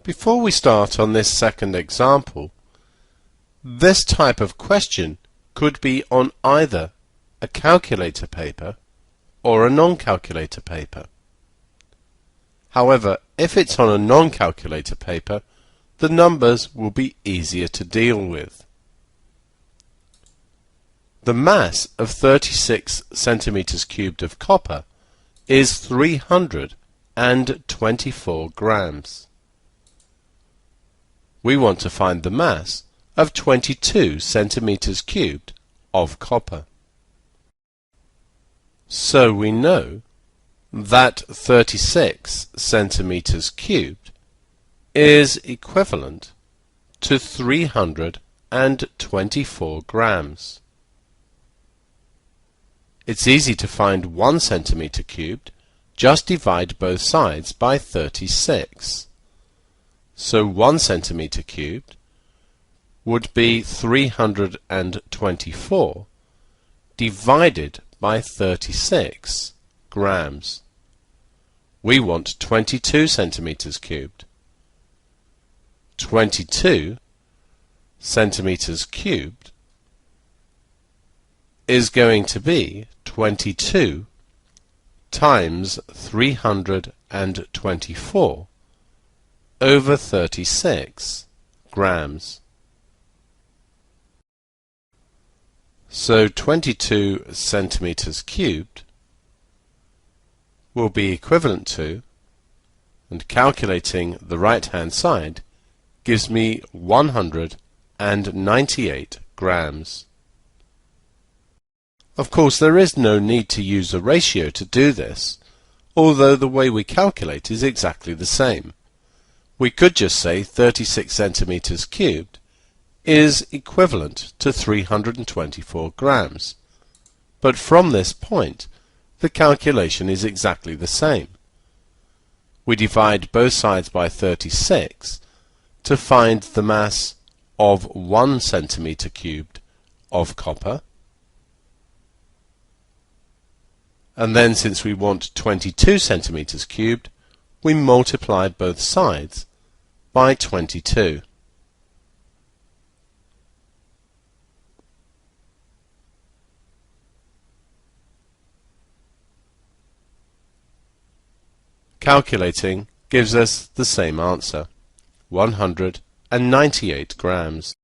Before we start on this second example, this type of question could be on either a calculator paper or a non-calculator paper. However, if it's on a non-calculator paper, the numbers will be easier to deal with. The mass of 36 centimeters cubed of copper is 324 grams. We want to find the mass of 22 centimeters cubed of copper. So we know that 36 centimeters cubed is equivalent to 324 grams. It's easy to find 1 centimeter cubed. Just divide both sides by 36. So 1 centimeter cubed would be 324 divided by 36 grams. We want 22 centimeters cubed. 22 centimeters cubed is going to be 22 times 324 over 36 grams. So 22 centimeters cubed will be equivalent to, and calculating the right-hand side, gives me 198 grams. Of course, there is no need to use a ratio to do this, although the way we calculate is exactly the same. We could just say 36 centimeters cubed is equivalent to 324 grams. But from this point, the calculation is exactly the same. We divide both sides by 36 to find the mass of 1 centimeter cubed of copper. And then, since we want 22 centimeters cubed, we multiply both sides by 22. Calculating gives us the same answer, 198 grams.